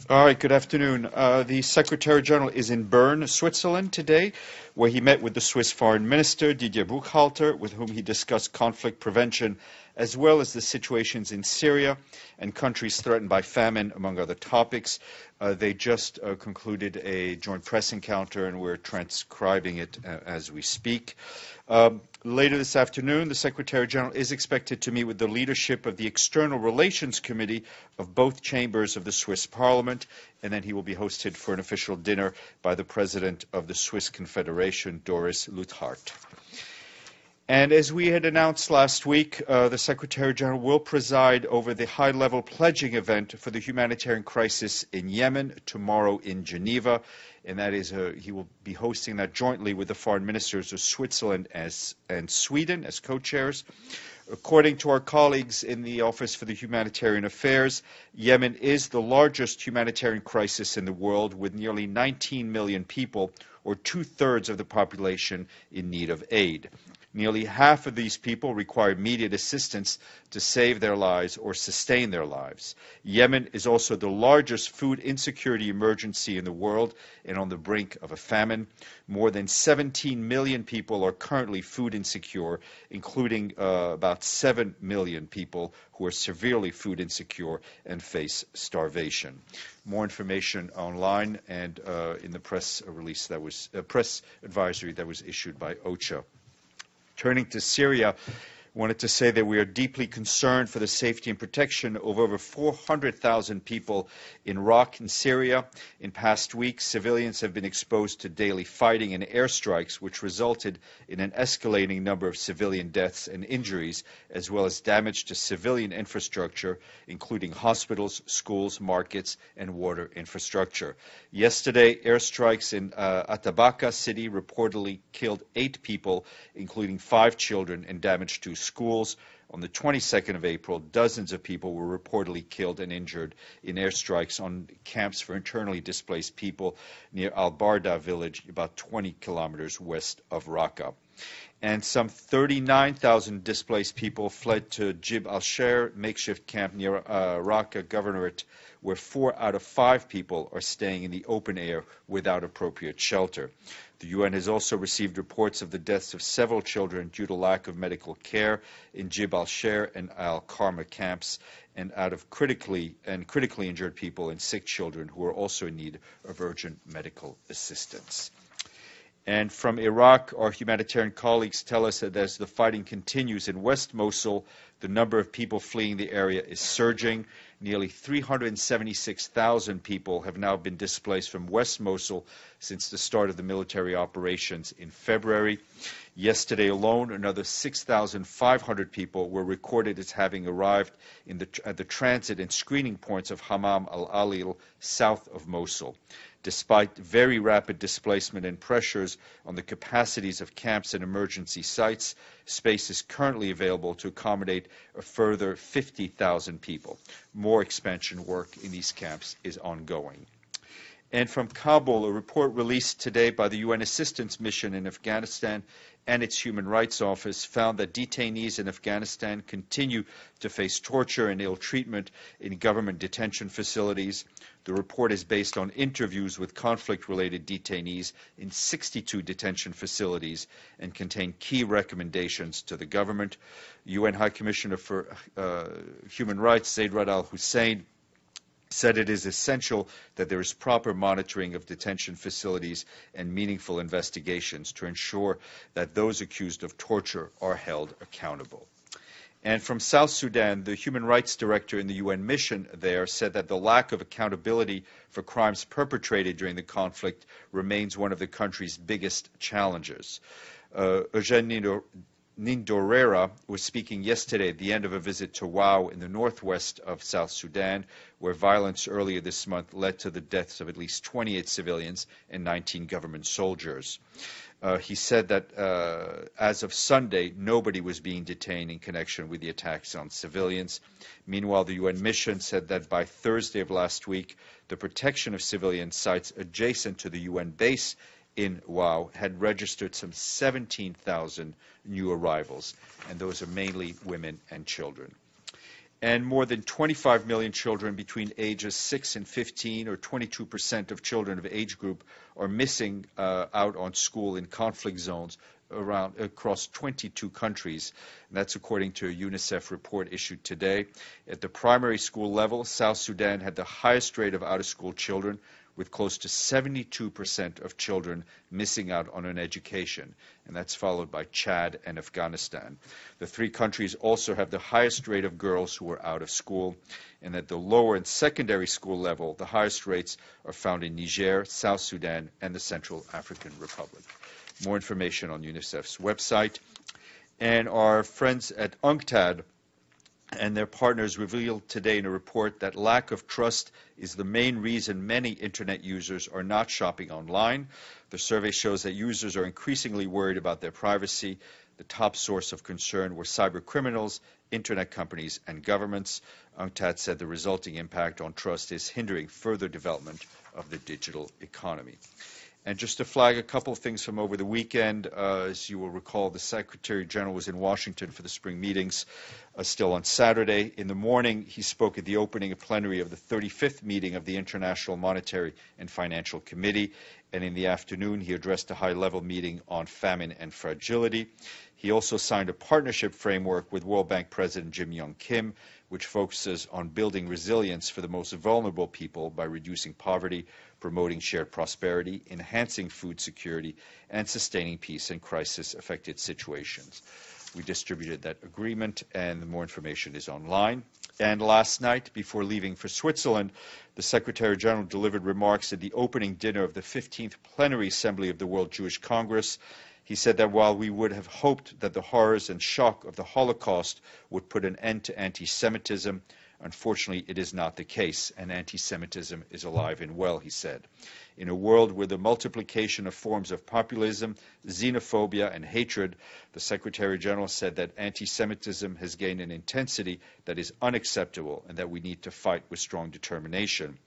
All right, good afternoon. The Secretary-General is in Bern, Switzerland today, where he met with the Swiss Foreign Minister, Didier Buchhalter, with whom he discussed conflict prevention, as well as the situations in Syria and countries threatened by famine, among other topics. They just concluded a joint press encounter, and we're transcribing it as we speak. Later this afternoon, the Secretary-General is expected to meet with the leadership of the External Relations Committee of both chambers of the Swiss Parliament, and then he will be hosted for an official dinner by the President of the Swiss Confederation, Doris Leuthard. And as we had announced last week, the Secretary-General will preside over the high-level pledging event for the humanitarian crisis in Yemen tomorrow in Geneva. And that is, he will be hosting that jointly with the foreign ministers of Switzerland and Sweden as co-chairs. According to our colleagues in the Office for the Humanitarian Affairs, Yemen is the largest humanitarian crisis in the world, with nearly 19 million people, or two-thirds of the population, in need of aid. Nearly half of these people require immediate assistance to save their lives or sustain their lives. Yemen is also the largest food insecurity emergency in the world and on the brink of a famine. More than 17 million people are currently food insecure, including about 7 million people who are severely food insecure and face starvation. More information online and in the press release that was press advisory that was issued by OCHA. Turning to Syria, I wanted to say that we are deeply concerned for the safety and protection of over 400,000 people in Iraq and Syria. In past weeks, civilians have been exposed to daily fighting and airstrikes, which resulted in an escalating number of civilian deaths and injuries, as well as damage to civilian infrastructure, including hospitals, schools, markets, and water infrastructure. Yesterday, airstrikes in Atabaka city reportedly killed 8 people, including 5 children, and damaged 2 schools. On the 22nd of April, dozens of people were reportedly killed and injured in airstrikes on camps for internally displaced people near Al-Barda village, about 20 kilometers west of Raqqa. And some 39,000 displaced people fled to Jib al-Sher, makeshift camp near Raqqa governorate, where 4 out of 5 people are staying in the open air without appropriate shelter. The UN has also received reports of the deaths of several children due to lack of medical care in Jib al-Sher and al-Karma camps, and out of critically injured people and sick children who are also in need of urgent medical assistance. And from Iraq, our humanitarian colleagues tell us that as the fighting continues in West Mosul, the number of people fleeing the area is surging. Nearly 376,000 people have now been displaced from West Mosul since the start of the military operations in February. Yesterday alone, another 6,500 people were recorded as having arrived at the transit and screening points of Hamam al-Alil, south of Mosul. Despite very rapid displacement and pressures on the capacities of camps and emergency sites, space is currently available to accommodate a further 50,000 people. More expansion work in these camps is ongoing. And from Kabul, a report released today by the UN Assistance Mission in Afghanistan and its Human Rights Office found that detainees in Afghanistan continue to face torture and ill treatment in government detention facilities. The report is based on interviews with conflict-related detainees in 62 detention facilities and contains key recommendations to the government. UN High Commissioner for Human Rights, Zeid Ra'ad al-Hussein, said it is essential that there is proper monitoring of detention facilities and meaningful investigations to ensure that those accused of torture are held accountable. And from South Sudan, the Human Rights Director in the UN mission there said that the lack of accountability for crimes perpetrated during the conflict remains one of the country's biggest challenges. Eugene Nindorera was speaking yesterday at the end of a visit to Wau in the northwest of South Sudan, where violence earlier this month led to the deaths of at least 28 civilians and 19 government soldiers. He said that as of Sunday, nobody was being detained in connection with the attacks on civilians. Meanwhile, the UN mission said that by Thursday of last week, the protection of civilian sites adjacent to the UN base in Wau had registered some 17,000 new arrivals, and those are mainly women and children. And more than 25 million children between ages 6 and 15, or 22% of children of age group, are missing out on school in conflict zones across 22 countries. And that's according to a UNICEF report issued today. At the primary school level, South Sudan had the highest rate of out-of-school children, with close to 72% of children missing out on an education, and that's followed by Chad and Afghanistan. The three countries also have the highest rate of girls who are out of school, and at the lower and secondary school level, the highest rates are found in Niger, South Sudan, and the Central African Republic. More information on UNICEF's website. And our friends at UNCTAD and their partners revealed today in a report that lack of trust is the main reason many internet users are not shopping online. The survey shows that users are increasingly worried about their privacy. The top source of concern were cyber criminals, internet companies, and governments. UNCTAD said the resulting impact on trust is hindering further development of the digital economy. And just to flag a couple of things from over the weekend, as you will recall, the Secretary General was in Washington for the spring meetings still on Saturday. In the morning, he spoke at the opening of plenary of the 35th meeting of the International Monetary and Financial Committee. And in the afternoon, he addressed a high-level meeting on famine and fragility. He also signed a partnership framework with World Bank President Jim Young Kim, which focuses on building resilience for the most vulnerable people by reducing poverty, promoting shared prosperity, enhancing food security, and sustaining peace in crisis-affected situations. We distributed that agreement, and more information is online. And last night, before leaving for Switzerland, the Secretary General delivered remarks at the opening dinner of the 15th Plenary Assembly of the World Jewish Congress. He said that while we would have hoped that the horrors and shock of the Holocaust would put an end to anti-Semitism, unfortunately it is not the case, and anti-Semitism is alive and well, he said. In a world where the multiplication of forms of populism, xenophobia, and hatred, the Secretary General said that anti-Semitism has gained an intensity that is unacceptable and that we need to fight with strong determination.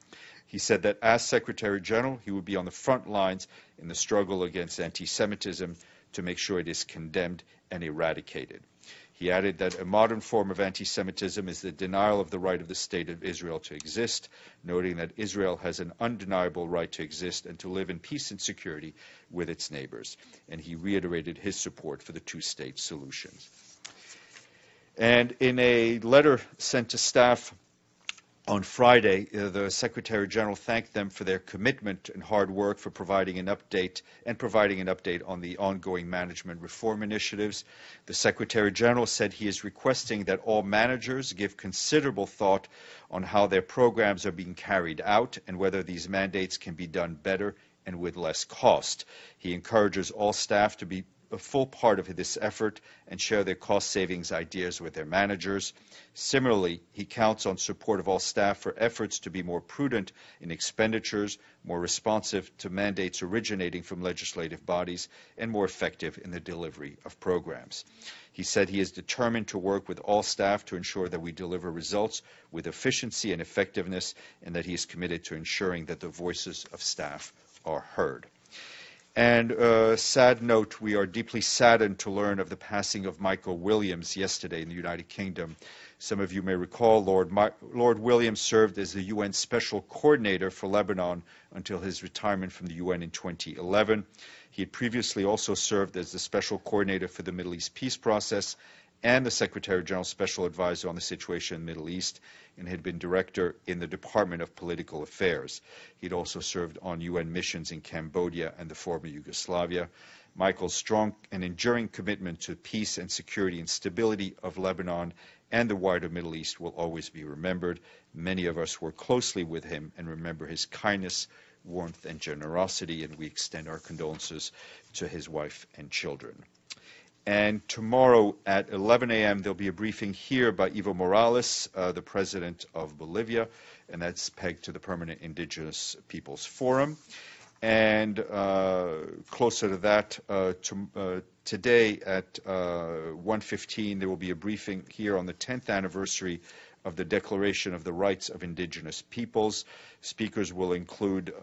He said that as Secretary General, he would be on the front lines in the struggle against anti-Semitism to make sure it is condemned and eradicated. He added that a modern form of anti-Semitism is the denial of the right of the State of Israel to exist, noting that Israel has an undeniable right to exist and to live in peace and security with its neighbors. And he reiterated his support for the two-state solutions. And in a letter sent to staff on Friday, the Secretary General thanked them for their commitment and hard work for providing an update on the ongoing management reform initiatives. The Secretary General said he is requesting that all managers give considerable thought on how their programs are being carried out and whether these mandates can be done better and with less cost. He encourages all staff to be a full part of this effort and share their cost savings ideas with their managers. Similarly, he counts on support of all staff for efforts to be more prudent in expenditures, more responsive to mandates originating from legislative bodies, and more effective in the delivery of programs. He said he is determined to work with all staff to ensure that we deliver results with efficiency and effectiveness, and that he is committed to ensuring that the voices of staff are heard. And sad note, we are deeply saddened to learn of the passing of Michael Williams yesterday in the United Kingdom. Some of you may recall Lord Williams served as the UN Special Coordinator for Lebanon until his retirement from the UN in 2011. He had previously also served as the Special Coordinator for the Middle East Peace Process and the Secretary General's Special Advisor on the situation in the Middle East, and had been Director in the Department of Political Affairs. He'd also served on UN missions in Cambodia and the former Yugoslavia. Michael's strong and enduring commitment to peace and security and stability of Lebanon and the wider Middle East will always be remembered. Many of us work closely with him and remember his kindness, warmth, and generosity, and we extend our condolences to his wife and children. And tomorrow at 11 a.m. there'll be a briefing here by Evo Morales, the president of Bolivia, and that's pegged to the Permanent Indigenous Peoples Forum. And closer to that, today at 1:15 there will be a briefing here on the 10th anniversary of the Declaration of the Rights of Indigenous Peoples. Speakers will include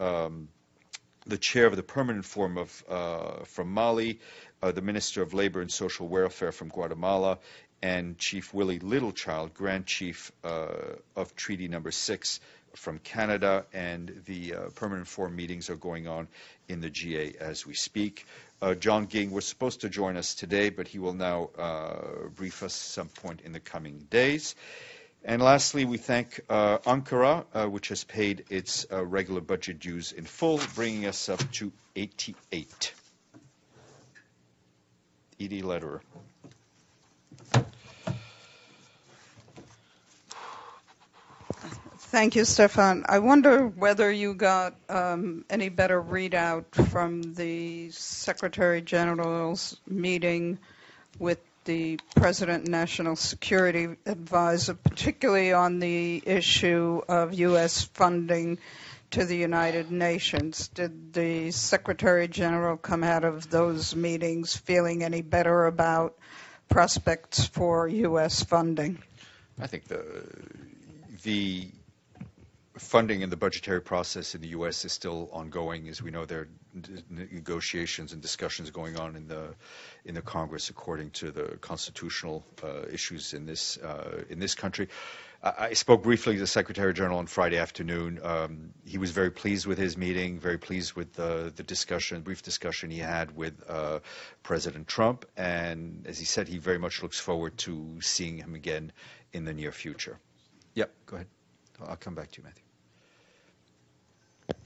the chair of the Permanent Forum from Mali, the Minister of Labor and Social Welfare from Guatemala, and Chief Willie Littlechild, Grand Chief of Treaty Number 6 from Canada, and the permanent forum meetings are going on in the GA as we speak. John Ging was supposed to join us today, but he will now brief us some point in the coming days. And lastly, we thank Ankara, which has paid its regular budget dues in full, bringing us up to 88. Edie Lederer. Thank you, Stéphane. I wonder whether you got any better readout from the Secretary General's meeting with the President National Security Advisor, particularly on the issue of U.S. funding to the United Nations. Did the Secretary General come out of those meetings feeling any better about prospects for U.S. funding? I think the funding and the budgetary process in the U.S. is still ongoing. As we know, there are negotiations and discussions going on in the Congress according to the constitutional issues in this country. I spoke briefly to the Secretary General on Friday afternoon. He was very pleased with his meeting, very pleased with the brief discussion he had with President Trump, and as he said, he very much looks forward to seeing him again in the near future. Yep, go ahead. I'll come back to you, Matthew.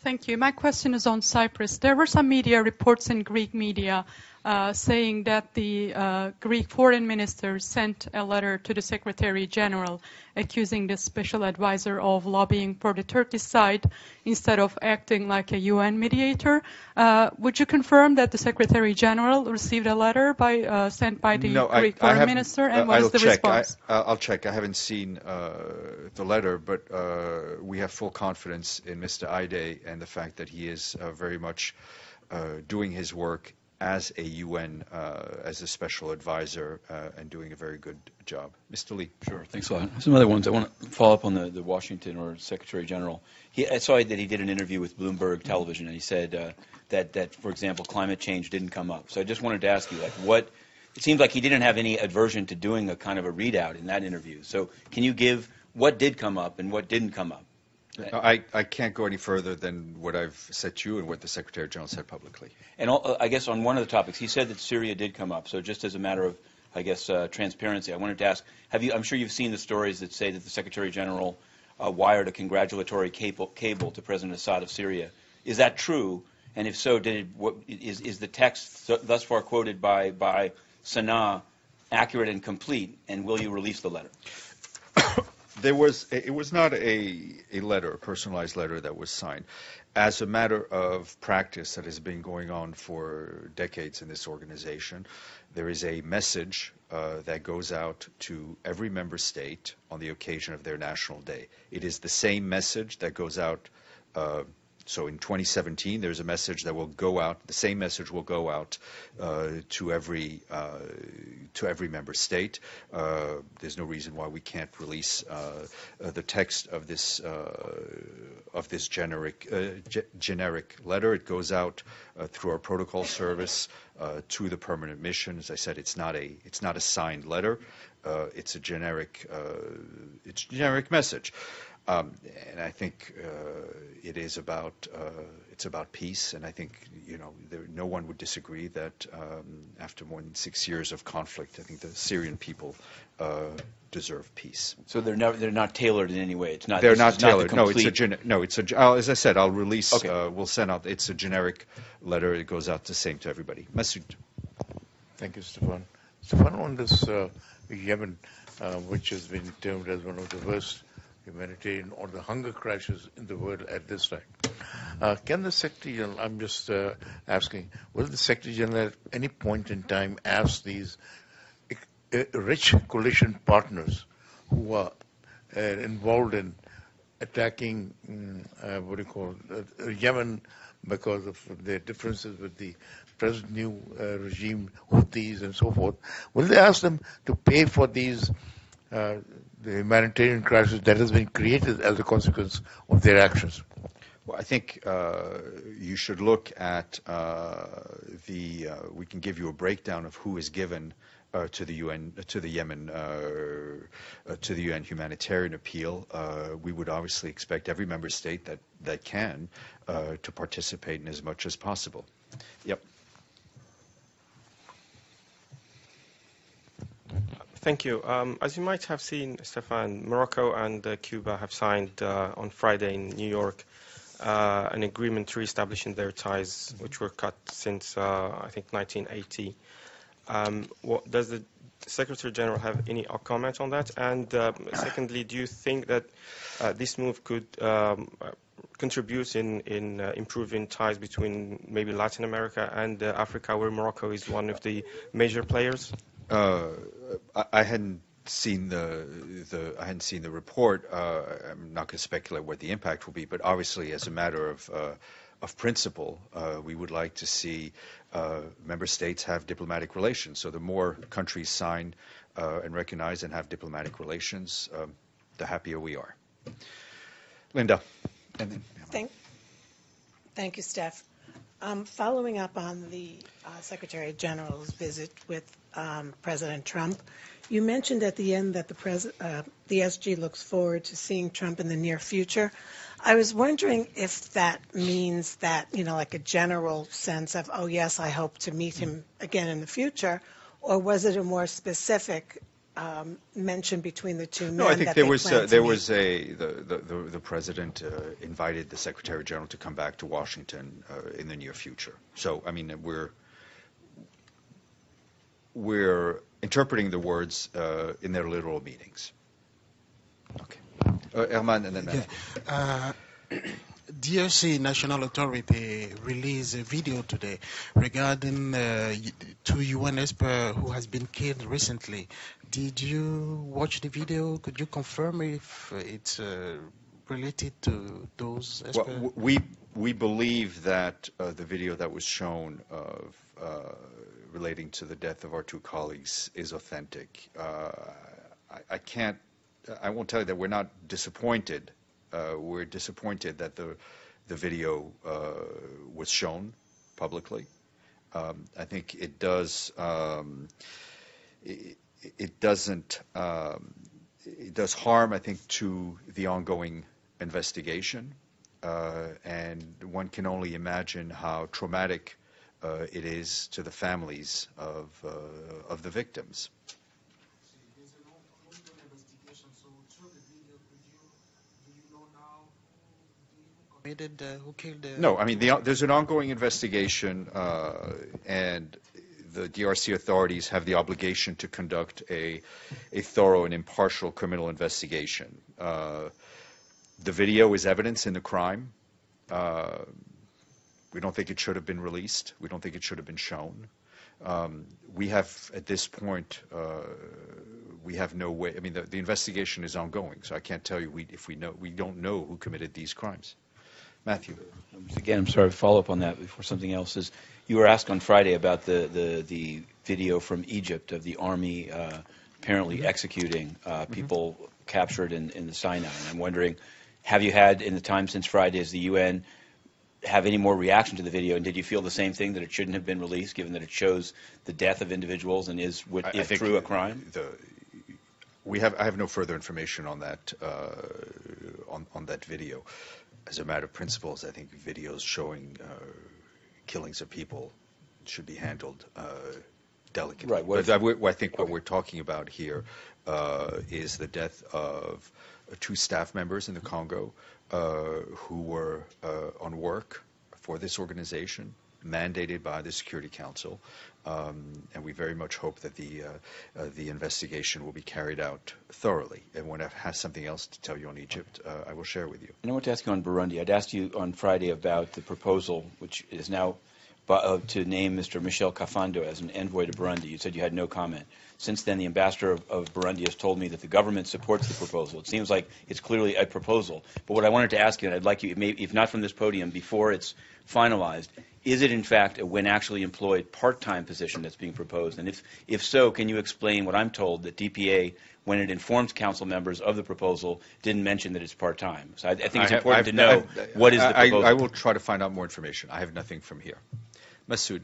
Thank you. My question is on Cyprus. There were some media reports in Greek media saying that the Greek foreign minister sent a letter to the Secretary General accusing the special advisor of lobbying for the Turkish side instead of acting like a UN mediator. Would you confirm that the Secretary General received a letter sent by the Greek foreign minister, and what is the response? I'll check. I haven't seen the letter, but we have full confidence in Mr. Aide and the fact that he is very much doing his work as a UN, as a special advisor, and doing a very good job. Mr. Lee. Sure, thanks a lot. Some other ones. I want to follow up on the Washington or Secretary General. I saw that he did an interview with Bloomberg Television, and he said that, for example, climate change didn't come up. So I just wanted to ask you, it seems like he didn't have any aversion to doing a kind of a readout in that interview. So can you give what did come up and what didn't come up? I can't go any further than what I've said to you and what the Secretary General said publicly. And I guess on one of the topics, he said that Syria did come up. So just as a matter of, I guess, transparency, I wanted to ask, I'm sure you've seen the stories that say that the Secretary General wired a congratulatory cable to President Assad of Syria. Is that true? And if so, is the text thus far quoted by Sana'a accurate and complete? And will you release the letter? It was not a letter, a personalized letter that was signed. As a matter of practice that has been going on for decades in this organization, there is a message that goes out to every member state on the occasion of their National Day. It is the same message that goes out. So in 2017, there's a message that will go out. The same message will go out to every member state. There's no reason why we can't release the text of this generic letter. It goes out through our protocol service to the permanent mission. As I said, it's not a signed letter. It's a generic message. And I think it is about peace, and I think no one would disagree that after more than 6 years of conflict, I think the Syrian people deserve peace. So they're not tailored in any way. It's not. They're not tailored. Not as I said, I'll release. Okay. We'll send out. It's a generic letter. It goes out the same to everybody. Masoud. Thank you, Stéphane. Stéphane, on this Yemen, which has been termed as one of the worst humanitarian or the hunger crisis in the world at this time. Can the Secretary General, I'm just asking, will the Secretary General at any point in time ask these rich coalition partners who are involved in attacking, Yemen because of their differences with the present new regime, Houthis and so forth, will they ask them to pay for these the humanitarian crisis that has been created as a consequence of their actions? Well, I think you should look at we can give you a breakdown of who is given to the UN, to the Yemen, to the UN humanitarian appeal. We would obviously expect every member state that can to participate in as much as possible. Yep. Thank you. As you might have seen, Stéphane, Morocco and Cuba have signed on Friday in New York an agreement to reestablishing their ties, which were cut since, I think, 1980. Does the Secretary General have any comment on that? And secondly, do you think that this move could contribute in improving ties between maybe Latin America and Africa, where Morocco is one of the major players? I hadn't seen the report. I'm not going to speculate what the impact will be, but obviously, as a matter of principle, we would like to see member states have diplomatic relations. So the more countries sign and recognize and have diplomatic relations, the happier we are. Linda. And then, Thank you, Steph. Following up on the Secretary General's visit with President Trump, you mentioned at the end that the SG looks forward to seeing Trump in the near future. I was wondering if that means that, like a general sense of, oh, yes, I hope to meet him again in the future, or was it a more specific mention between the two men? No, I think that the president invited the Secretary General to come back to Washington in the near future. So, I mean, we're interpreting the words in their literal meanings. Okay. Herman and then Matthew. DRC National Authority released a video today regarding two UN experts who has been killed recently. Did you watch the video? Could you confirm if it's related to those experts? Well, we believe that the video that was shown of relating to the death of our two colleagues is authentic. I won't tell you that we're not disappointed. We're disappointed that the video was shown publicly. I think it does it does harm, I think, to the ongoing investigation, and one can only imagine how traumatic it is to the families of the victims. Who killed No, I mean, there's an ongoing investigation, and the DRC authorities have the obligation to conduct a thorough and impartial criminal investigation. The video is evidence in the crime. We don't think it should have been released. We don't think it should have been shown. We have, at this point, we have no way. I mean, the investigation is ongoing, so I can't tell you we don't know who committed these crimes. Matthew. Again, I'm sorry to follow up on that before something else is. You were asked on Friday about the video from Egypt of the army apparently executing people captured in the Sinai. And I'm wondering, have you had, in the time since Friday, as the UN, have any more reaction to the video? And did you feel the same thing, that it shouldn't have been released, given that it shows the death of individuals and is, if true, a crime? I have no further information on that on that video. As a matter of principles, I think videos showing killings of people should be handled delicately. Right. But I think what we're talking about here is the death of two staff members in the Congo who were on work for this organization, mandated by the Security Council, and we very much hope that the investigation will be carried out thoroughly. And when I have something else to tell you on Egypt, I will share with you. And I want to ask you on Burundi. I'd asked you on Friday about the proposal, which is now to name Mr. Michel Kafando as an envoy to Burundi. You said you had no comment. Since then, the ambassador of Burundi has told me that the government supports the proposal. It seems like it's clearly a proposal. But what I wanted to ask you, and I'd like you, if not from this podium, before it's finalized, is it in fact a when actually employed part-time position that's being proposed? And if so, can you explain what I'm told, that DPA, when it informed council members of the proposal, didn't mention that it's part-time? So I think it's important to know what is the proposal. I will try to find out more information. I have nothing from here. Masoud.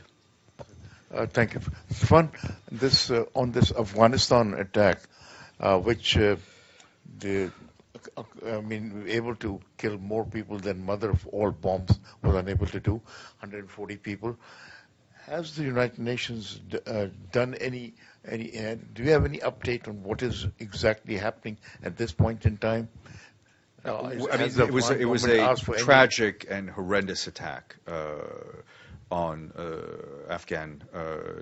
Thank you. Stéphane, on this Afghanistan attack, which able to kill more people than mother of all bombs was unable to do, 140 people. Has the United Nations done any? Do you have any update on what is exactly happening at this point in time? It was a tragic and horrendous attack on Afghan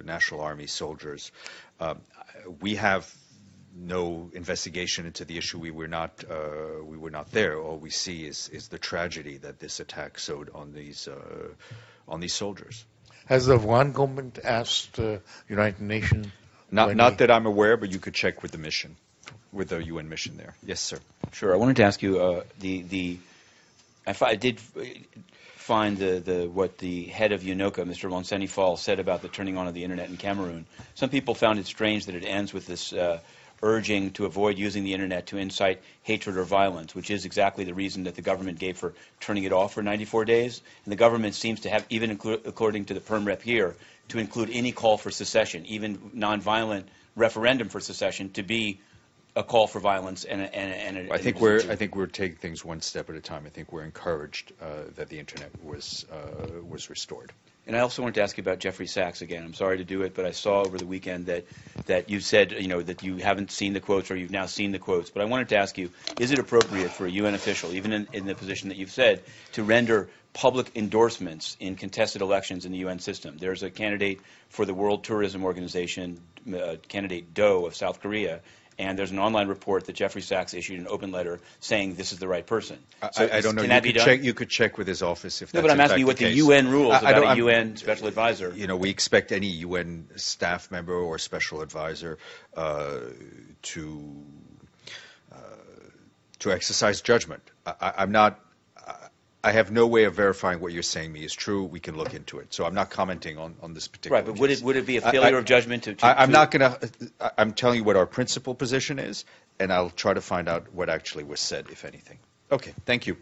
National Army soldiers. We have no investigation into the issue. We were not there. All we see is the tragedy that this attack sowed on these soldiers. Has the Afghan government asked United Nations? Not that I'm aware, but you could check with the mission, with the UN mission there. Yes, sir. Sure. I wanted to ask you I did find what the head of UNOCA, Mr. Monseni Fall, said about the turning on of the internet in Cameroon. Some people found it strange that it ends with this urging to avoid using the internet to incite hatred or violence, which is exactly the reason that the government gave for turning it off for 94 days. And the government seems to have, even according to the Perm Rep here, to include any call for secession, even nonviolent referendum for secession, to be a call for violence I think we're taking things one step at a time. I think we're encouraged that the internet was restored. And I also wanted to ask you about Jeffrey Sachs again. I'm sorry to do it, but I saw over the weekend that you said, that you haven't seen the quotes or you've now seen the quotes. But I wanted to ask you, is it appropriate for a UN official, even in the position that you've said, to render public endorsements in contested elections in the UN system? There's a candidate for the World Tourism Organization, candidate Do of South Korea, and there's an online report that Jeffrey Sachs issued an open letter saying this is the right person. So I don't know. You could check with his office if that's but I'm asking you what the UN rules about a UN special advisor. We expect any UN staff member or special advisor to exercise judgment. I have no way of verifying what you're saying me is true. We can look into it. So I'm not commenting on this particular case. Right, but would it be a failure of judgment I'm telling you what our principal position is, and I'll try to find out what actually was said, if anything. Okay, thank you.